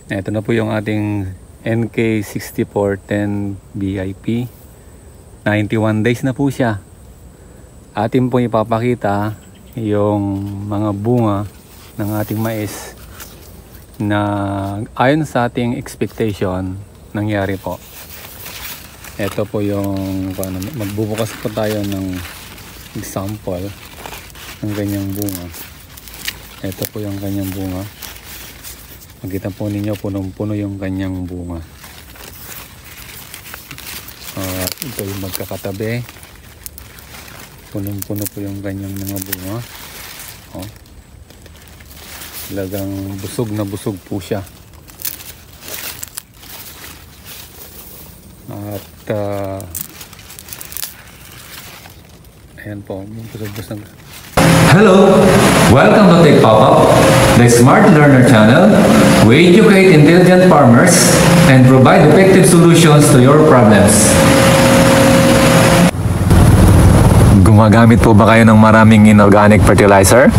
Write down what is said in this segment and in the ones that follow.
Ito na po yung ating NK6410 VIP. 91 days na po siya. Atin po ipapakita yung mga bunga ng ating mais na ayon sa ating expectation nangyari po. Ito po yung magbubukas po tayo ng example ng ganyang bunga. Ito po yung kanyang bunga. Makita po ninyo punong-puno yung kanyang bunga. Ito yung magkakatabi. Punong-puno po yung kanyang mga bunga. Talagang busog na busog po siya. At ayan po, busog-busog. Hello! Welcome to Tech Pop-Up, the Smart Learner channel. We educate intelligent farmers and provide effective solutions to your problems. Gumagamit po ba kayo ng maraming inorganic fertilizer?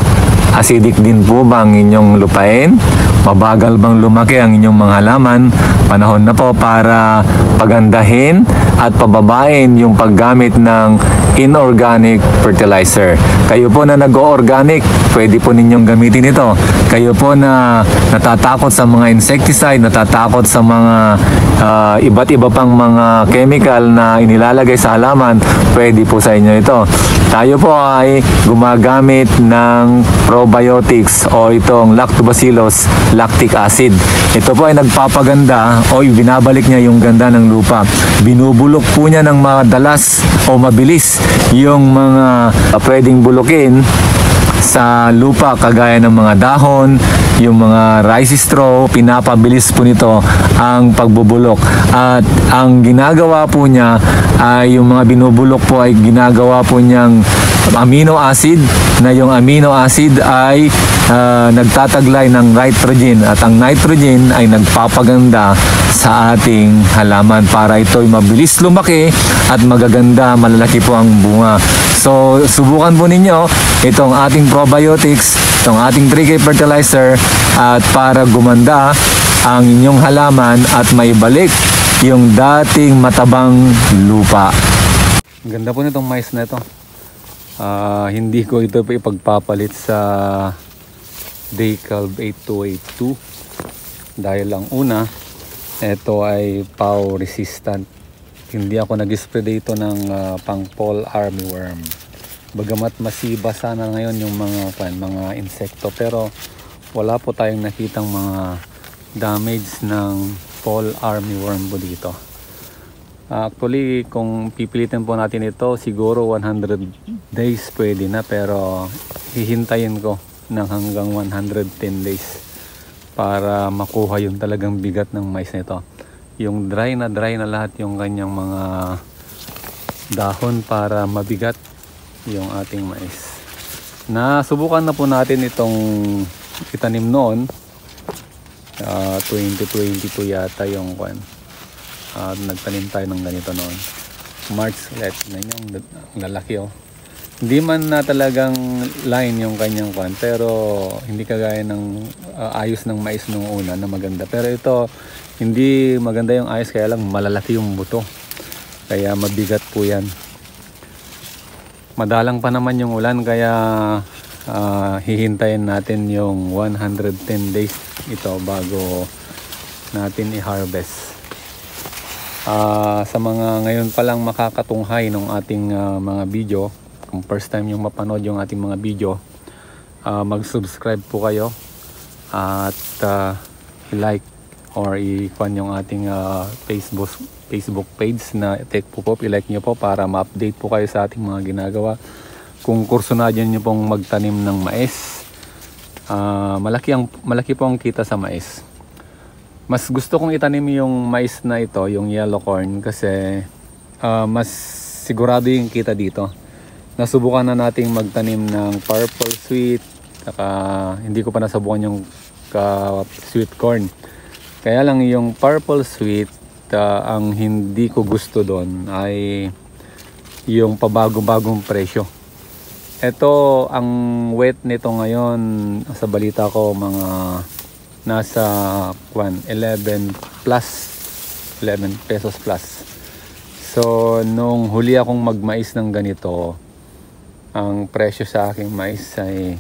Acidic din po ba ang inyong lupain? Mabagal bang lumaki ang inyong mga halaman? Panahon na po para pagandahin at pababain yung paggamit ng inorganic fertilizer. Kayo po na nag-o-organic, pwede po ninyong gamitin ito. Kayo po na natatakot sa mga insecticide, natatakot sa mga iba't iba pang mga chemical na inilalagay sa halaman, pwede po sa inyo ito. Tayo po ay gumagamit ng probiotics o itong lactobacillus lactic acid. Ito po ay nagpapaganda o binabalik niya yung ganda ng lupa. Binubulok po niya ng madalas o mabilis yung mga pwedeng bulukin sa lupa kagaya ng mga dahon, yung mga rice straw, pinapabilis po nito ang pagbubulok. At ang ginagawa po niya ay yung mga binubulok po ay ginagawa po niyang amino acid, na yung amino acid ay nagtataglay ng nitrogen, at ang nitrogen ay nagpapaganda sa ating halaman para ito'y mabilis lumaki at magaganda, malalaki po ang bunga. So subukan po ninyo itong ating probiotics, itong ating 3K fertilizer, at para gumanda ang inyong halaman at maibalik yung dating matabang lupa. Ang ganda po nitong mais na ito. Hindi ko ito ipagpapalit sa Daycalb 8282 dahil ang una, ito ay PAW resistant. Hindi ako nag-spray dito ng pang fall armyworm. Bagamat masiba sana ngayon yung mga insekto, pero wala po tayong nakitang mga damage ng fall armyworm po dito. Actually, kung pipilitin po natin ito, siguro 100 days pwede na, pero hihintayin ko ng hanggang 110 days para makuha yung talagang bigat ng mais nito. Yung dry na lahat yung kanyang mga dahon para mabigat yung ating mais. Nasubukan na po natin itong itanim noon, 2022 yata yung nagtanim tayo ng ganito noon. March ulit. Ang lalaki oh. Hindi man na talagang line yung kanyang pero hindi kagaya ng ayos ng mais nung una na maganda. Pero ito, hindi maganda yung ayos, kaya lang malalaki yung buto. Kaya mabigat po yan. Madalang pa naman yung ulan, kaya hihintayin natin yung 110 days ito bago natin i-harvest. Sa mga ngayon pa lang makakatunghay ng ating mga video, kung first time yung mapanood yung ating mga video, mag-subscribe po kayo at i-like or i-fan yung ating Facebook page na Tech Pop-Up. I-like nyo po para ma-update po kayo sa ating mga ginagawa. Kung kurso na dyan nyo pong magtanim ng mais, malaki po ang kita sa mais. Mas gusto kong itanim yung mais na ito, yung yellow corn, kasi mas sigurado yung kita dito. Nasubukan na nating magtanim ng purple sweet, saka hindi ko pa nasubukan yung sweet corn. Kaya lang yung purple sweet, ang hindi ko gusto doon ay yung pabago-bagong presyo. Ito, ang weight nito ngayon, sa balita ko, mga nasa 11 plus, 11 pesos plus. So nung huli akong magmais ng ganito, ang presyo sa aking mais ay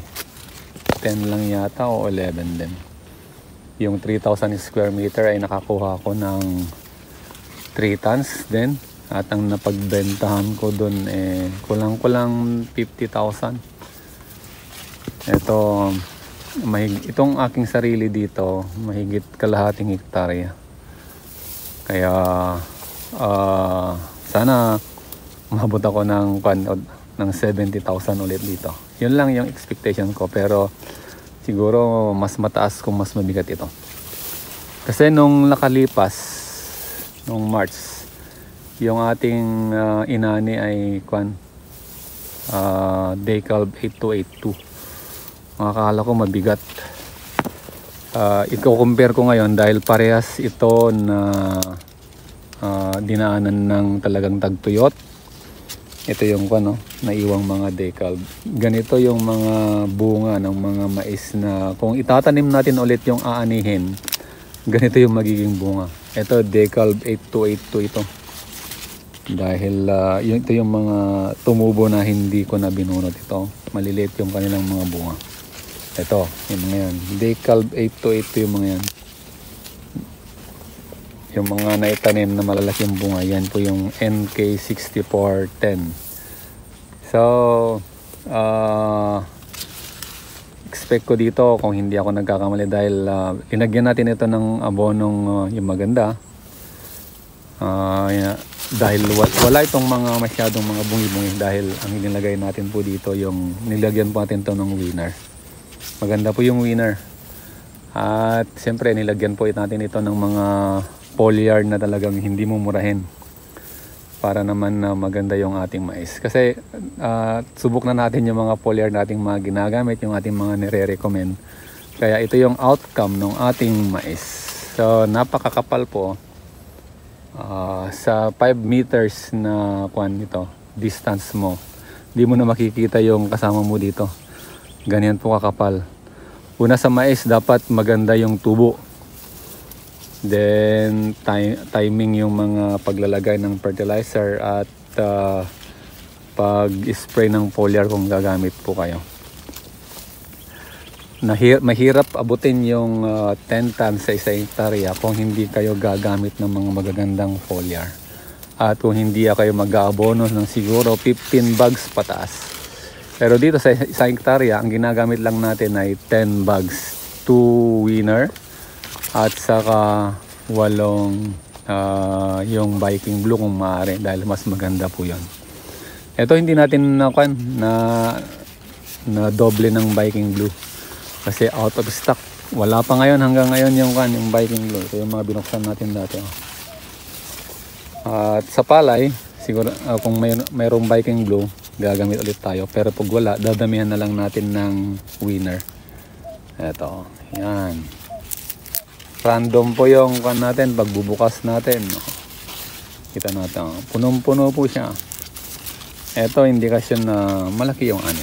10 lang yata o 11 din. Yung 3,000 square meter ay nakakuha ko ng 3 tons din. At ang napagbentahan ko dun kulang-kulang 50,000. Ito, itong aking sarili dito, mahigit kalahating hektarya. Kaya sana umabot ako ng 70,000 ulit dito. Yun lang yung expectation ko, pero siguro mas mataas kung mas mabigat ito. Kasi nung nakalipas, nung March, yung ating inani ay Dekalb 8282. Akala ko mabigat. I-compare ko ngayon dahil parehas ito na dinaanan ng talagang tagtuyot. Ito yung naiwang mga Dekalb. Ganito yung mga bunga ng mga mais na kung itatanim natin ulit yung aanihin, ganito yung magiging bunga. Ito Dekalb 8282 ito. Dahil ito yung mga tumubo na hindi ko na binunot ito. Maliliit yung kanilang mga bunga. Ito, yung mga yan. Dekalb 8282 yung mga yan. Yung mga naitanim na malalaking bunga, yan po yung NK6410. So, expect ko dito kung hindi ako nagkakamali dahil linagyan natin ito ng abonong yung maganda. Dahil wala itong mga masyadong mga bungi-bungi dahil ang nilagay natin po dito yung nilagyan po natin ito ng winner. Maganda po yung winner. At siyempre nilagyan po natin ito ng mga foliar na talagang hindi mumurahin para naman na maganda yung ating mais. Kasi subok na natin yung mga foliar nating mga ginagamit, yung ating mga nire-recommend. Kaya ito yung outcome ng ating mais. So napakakapal po. Sa 5 meters na ito, distance mo, di mo na makikita yung kasama mo dito. Ganyan po kakapal. Una sa mais, dapat maganda yung tubo. Then timing yung mga paglalagay ng fertilizer at pag-spray ng foliar kung gagamit po kayo. Mahirap abutin yung 10 tons sa isang hektarya kung hindi kayo gagamit ng mga magagandang foliar. At kung hindi kayo mag-aabono ng siguro 15 bags pataas. Pero dito sa isang hektarya, ang ginagamit lang natin ay 10 bags, 2 winner at saka 8 yung Viking Blue kung maaari dahil mas maganda po yun. Ito hindi natin na doble ng Viking Blue kasi out of stock. Wala pa ngayon, hanggang ngayon yung Viking Blue. Ito yung mga binuksan natin dati. At sa palay, siguro kung mayroong Viking Blue, gagamit ulit tayo. Pero pag wala, dadamihan na lang natin ng winner. Ito, yan. Random po yung natin, pagbubukas natin. Kita natin, punong-puno po siya. Ito, indikasyon na malaki yung ani.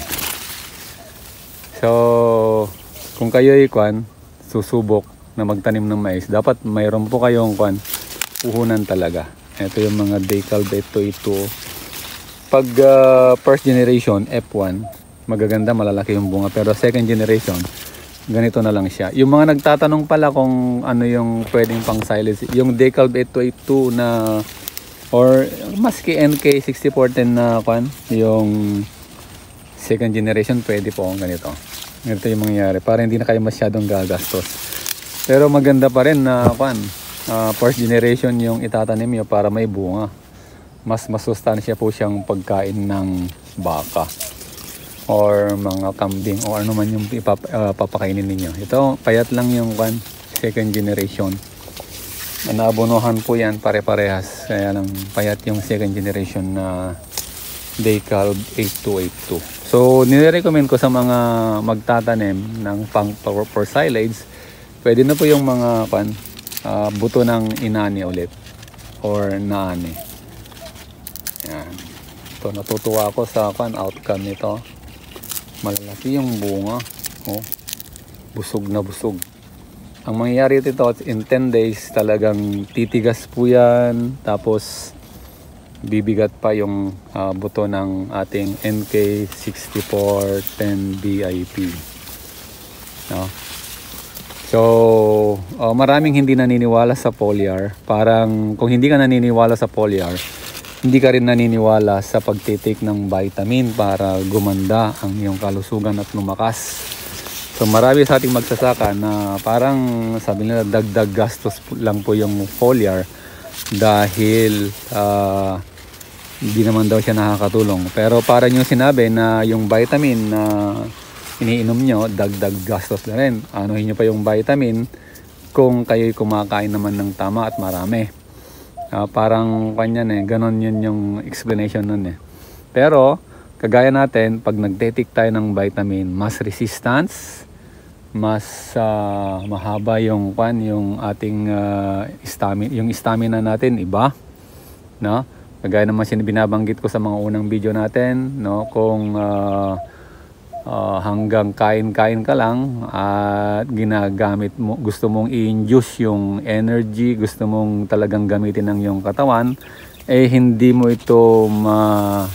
So, kung kayo susubok na magtanim ng mais, dapat mayroon po kayong puhunan talaga. Ito yung mga Dekalb 8282. Pag first generation, F1, magaganda, malalaki yung bunga. Pero second generation, ganito na lang siya. Yung mga nagtatanong pala kung ano yung pwedeng pang silage, yung Dekalb 8282 na or maski NK6410 na yung second generation, pwede po ganito. Ganito yung mangyayari para hindi na kayo masyadong gagastos. Pero maganda pa rin na first generation yung itatanim nyo para may bunga. Mas masustansya po siyang pagkain ng baka or mga kambing o ano man yung papakainin ninyo. Ito, payat lang yung second generation. Naabonohan po yan pare-parehas. Kaya lang payat yung second generation na Dekalb 8282. So, nire-recommend ko sa mga magtatanim ng for silage, pwede na po yung mga buto ng inani ulit or naani. Yan. Ito, natutuwa ako sa outcome nito. Malalaki yung bunga. Oh, busog na busog. ang mangyayari dito in 10 days talagang titigas po yan, tapos bibigat pa yung buto ng ating NK6410 BIP, no? So maraming hindi naniniwala sa foliar. Parang kung hindi ka naniniwala sa foliar, hindi ka rin naniniwala sa pagtitake ng vitamin para gumanda ang iyong kalusugan at lumakas. So marami sa ating magsasaka na parang sabi nila dagdag gastos lang po yung foliar dahil hindi naman daw siya nakakatulong. Pero para nyo sinabi na yung vitamin na iniinom nyo, dagdag gastos na rin. Anuhin nyo pa yung vitamin kung kayo'y kumakain naman ng tama at marami. Parang kanyan ganon yun yung explanation nun Pero kagaya natin, pag nagte-take tayo ng vitamin, mas resistance, mas mahaba yung ating stamina natin iba, no? Kagaya naman binabanggit ko sa mga unang video natin, no, kung hanggang kain-kain ka lang at ginagamit mo, gusto mong i-induce yung energy, gusto mong talagang gamitin ng iyong katawan, hindi mo ito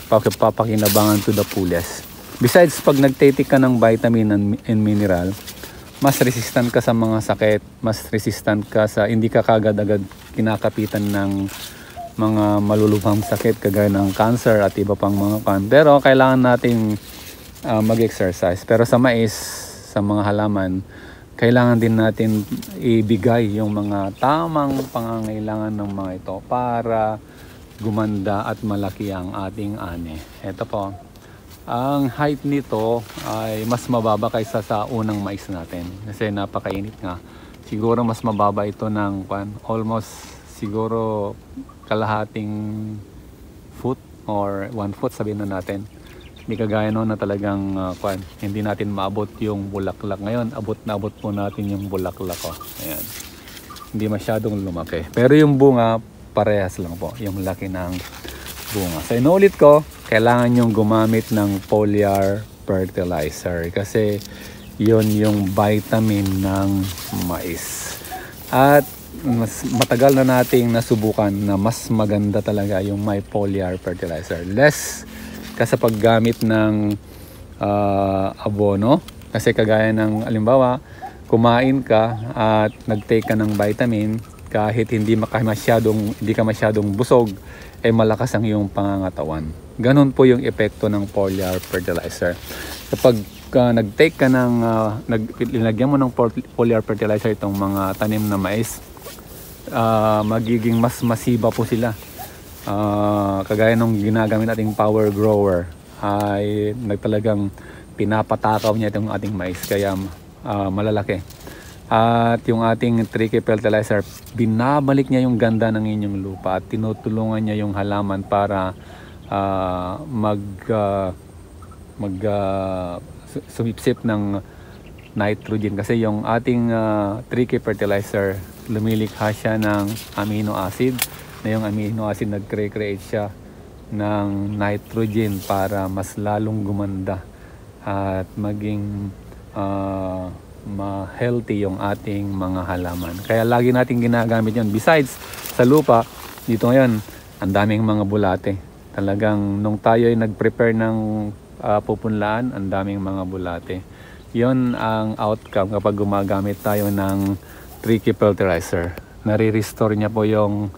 papakinabangan to the fullest. Besides, pag nagtitake ka ng vitamin and mineral, mas resistant ka sa mga sakit, mas resistant ka sa hindi ka kagad-agad kinakapitan ng mga malulubhang sakit kagaya ng cancer at iba pang mga Pero kailangan nating mag-exercise. Pero sa mais, sa mga halaman, kailangan din natin ibigay yung mga tamang pangangailangan ng mga ito para gumanda at malaki ang ating ani. Ito po. Ang height nito ay mas mababa kaysa sa unang mais natin kasi napakainit nga. Siguro mas mababa ito ng almost siguro kalahating foot or 1 foot sabihin na natin. Hindi kagaya noon na talagang hindi natin maabot yung bulaklak. Ngayon abot po natin yung bulaklak ko. Ayan. Hindi masyadong lumaki. Pero yung bunga parehas lang po yung laki ng bunga. So inulit ko, kailangan yung gumamit ng foliar fertilizer kasi yon yung vitamin ng mais. At mas matagal na nating nasubukan na mas maganda talaga yung may foliar fertilizer. Less kasi paggamit ng abono. Kasi kagaya ng alimbawa, kumain ka at nag-take ka ng vitamin, kahit hindi ka masyadong busog, malakas ang iyong pangangatawan. Ganon po yung epekto ng foliar fertilizer. Kapag nag-take ka ng linagyan mo ng foliar fertilizer itong mga tanim na mais, magiging mas masiba po sila. Kagaya nung ginagamit nating power grower, ay talagang pinapatakaw niya itong ating mais kaya malalaki. At yung ating tricky fertilizer, binabalik niya yung ganda ng inyong lupa at tinutulungan niya yung halaman para sumipsip ng nitrogen. Kasi yung ating tricky fertilizer, lumilikha siya ng amino acid, na yung amino acid nag-create siya ng nitrogen para mas lalong gumanda at maging ma-healthy yung ating mga halaman. Kaya lagi natin ginagamit yun. Besides, sa lupa, dito ngayon, ang daming mga bulate. Talagang nung tayo ay nag-prepare ng pupunlaan, ang daming mga bulate. Yun ang outcome kapag gumagamit tayo ng tricky fertilizer. Nare-restore niya po yung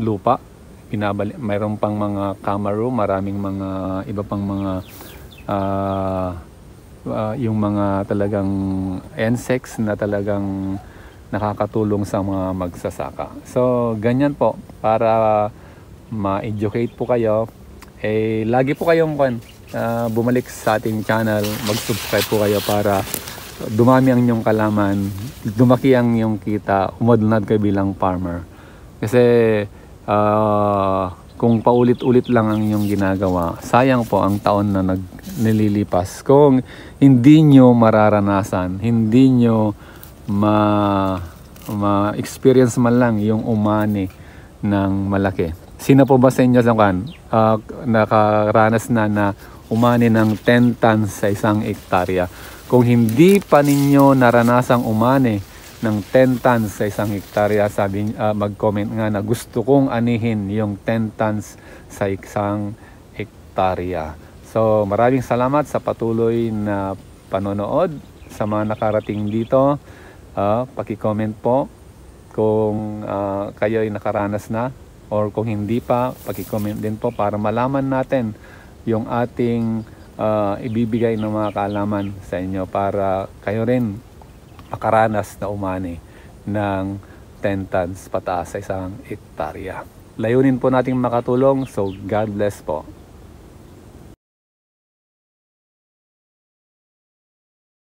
lupa. Mayroon pang mga camaro, maraming mga iba pang mga yung mga talagang insects na talagang nakakatulong sa mga magsasaka. So ganyan po, para ma-educate po kayo, lagi po kayong bumalik sa ating channel, mag-subscribe po kayo para dumami ang inyong kalaman, dumaki ang inyong kita, umadunad kayo bilang farmer. Kasi kung paulit-ulit lang ang inyong ginagawa, sayang po ang taon na nililipas kung hindi nyo mararanasan, hindi nyo ma-experience man lang yung umani ng malaki. Sino po ba sa inyo nakaranas na umani ng 10 tons sa isang hektarya? Kung hindi pa ninyo naranasang umani ng 10 tons sa isang hektarya, mag-comment nga na gusto kong anihin yung 10 tons sa isang hektarya. So maraming salamat sa patuloy na panonood. Sa mga nakarating dito, paki-comment po kung kayo ay nakaranas na, or kung hindi pa, paki-comment din po para malaman natin yung ating ibibigay ng mga kaalaman sa inyo para kayo rin makaranas na umani ng 10 tons pataas sa isang hektarya. Layunin po nating makatulong. So God bless po.